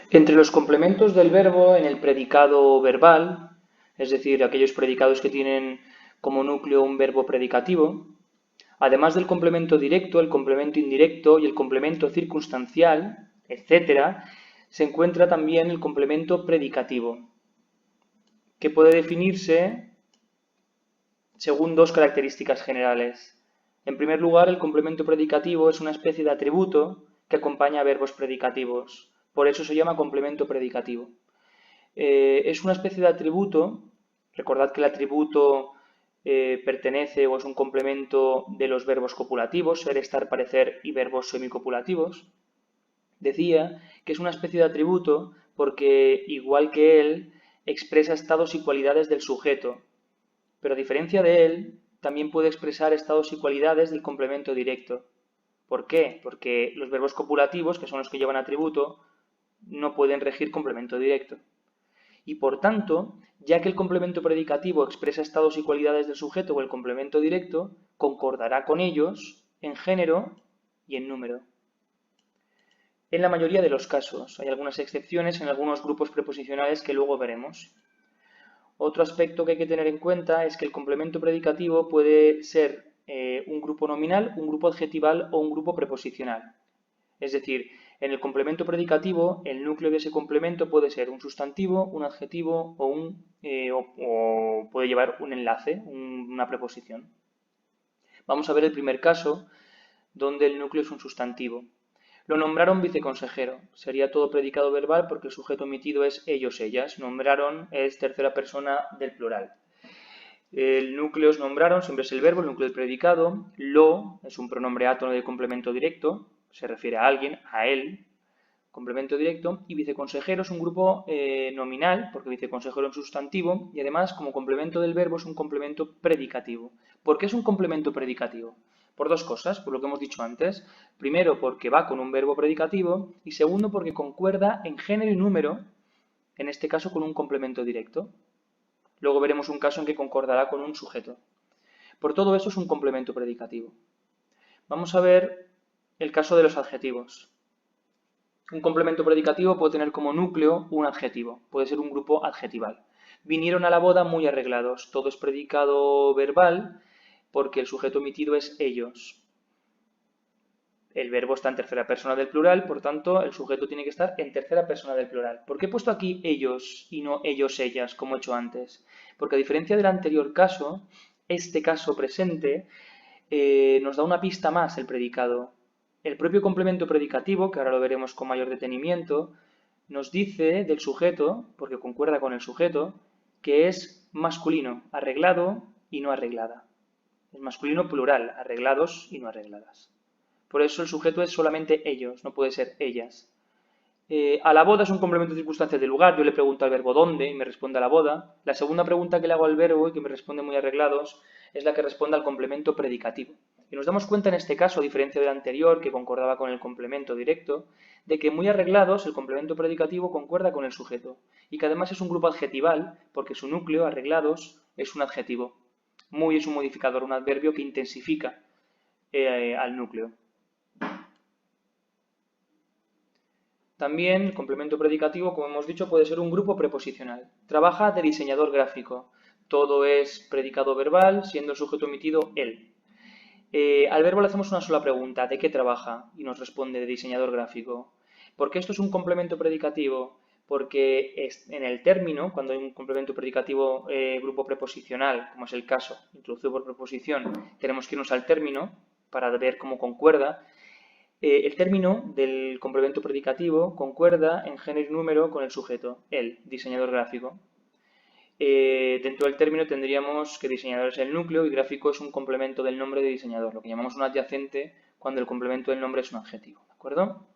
Entre los complementos del verbo en el predicado verbal, es decir, aquellos predicados que tienen como núcleo un verbo predicativo, además del complemento directo, el complemento indirecto y el complemento circunstancial, etc., se encuentra también el complemento predicativo, que puede definirse según dos características generales. En primer lugar, el complemento predicativo es una especie de atributo que acompaña a verbos predicativos. Por eso se llama complemento predicativo. Es una especie de atributo. Recordad que el atributo pertenece o es un complemento de los verbos copulativos, ser, estar, parecer y verbos semicopulativos. Decía que es una especie de atributo porque, igual que él, expresa estados y cualidades del sujeto, pero a diferencia de él, también puede expresar estados y cualidades del complemento directo. ¿Por qué? Porque los verbos copulativos, que son los que llevan atributo, no pueden regir complemento directo. Y por tanto, ya que el complemento predicativo expresa estados y cualidades del sujeto o el complemento directo, concordará con ellos en género y en número. En la mayoría de los casos, hay algunas excepciones en algunos grupos preposicionales que luego veremos. Otro aspecto que hay que tener en cuenta es que el complemento predicativo puede ser un grupo nominal, un grupo adjetival o un grupo preposicional. Es decir, en el complemento predicativo, el núcleo de ese complemento puede ser un sustantivo, un adjetivo o puede llevar un enlace, una preposición. Vamos a ver el primer caso, donde el núcleo es un sustantivo. Lo nombraron viceconsejero. Sería todo predicado verbal porque el sujeto omitido es ellos, ellas. Nombraron es tercera persona del plural. El núcleo es nombraron, siempre es el verbo, el núcleo del predicado. Lo es un pronombre átono de complemento directo, se refiere a alguien, a él, complemento directo. Y viceconsejero es un grupo nominal, porque viceconsejero es un sustantivo, y además, como complemento del verbo, es un complemento predicativo. ¿Por qué es un complemento predicativo? Por dos cosas, por lo que hemos dicho antes. Primero, porque va con un verbo predicativo, y segundo, porque concuerda en género y número, en este caso con un complemento directo. Luego veremos un caso en que concordará con un sujeto. Por todo eso es un complemento predicativo. Vamos a ver el caso de los adjetivos. Un complemento predicativo puede tener como núcleo un adjetivo, puede ser un grupo adjetival. Vinieron a la boda muy arreglados. Todo es predicado verbal porque el sujeto omitido es ellos. El verbo está en tercera persona del plural, por tanto, el sujeto tiene que estar en tercera persona del plural. ¿Por qué he puesto aquí ellos y no ellos, ellas, como he hecho antes? Porque a diferencia del anterior caso, este caso presente nos da una pista más el predicado. El propio complemento predicativo, que ahora lo veremos con mayor detenimiento, nos dice del sujeto, porque concuerda con el sujeto, que es masculino, arreglado y no arreglada. Es masculino plural, arreglados y no arregladas. Por eso el sujeto es solamente ellos, no puede ser ellas. A la boda es un complemento de circunstancias de lugar. Yo le pregunto al verbo dónde y me responde a la boda. La segunda pregunta que le hago al verbo y que me responde muy arreglados es la que responde al complemento predicativo. Y nos damos cuenta en este caso, a diferencia del anterior, que concordaba con el complemento directo, de que muy arreglados el complemento predicativo concuerda con el sujeto y que además es un grupo adjetival porque su núcleo, arreglados, es un adjetivo. Muy es un modificador, un adverbio que intensifica al núcleo. También el complemento predicativo, como hemos dicho, puede ser un grupo preposicional. Trabaja de diseñador gráfico. Todo es predicado verbal, siendo el sujeto omitido él. Al verbo le hacemos una sola pregunta, ¿de qué trabaja? Y nos responde de diseñador gráfico. ¿Por qué esto es un complemento predicativo? Porque en el término, cuando hay un complemento predicativo grupo preposicional, como es el caso, introducido por preposición, tenemos que irnos al término para ver cómo concuerda. El término del complemento predicativo concuerda en género y número con el sujeto, el diseñador gráfico. Dentro del término tendríamos que diseñador es el núcleo y gráfico es un complemento del nombre de diseñador, lo que llamamos un adyacente cuando el complemento del nombre es un adjetivo, ¿de acuerdo?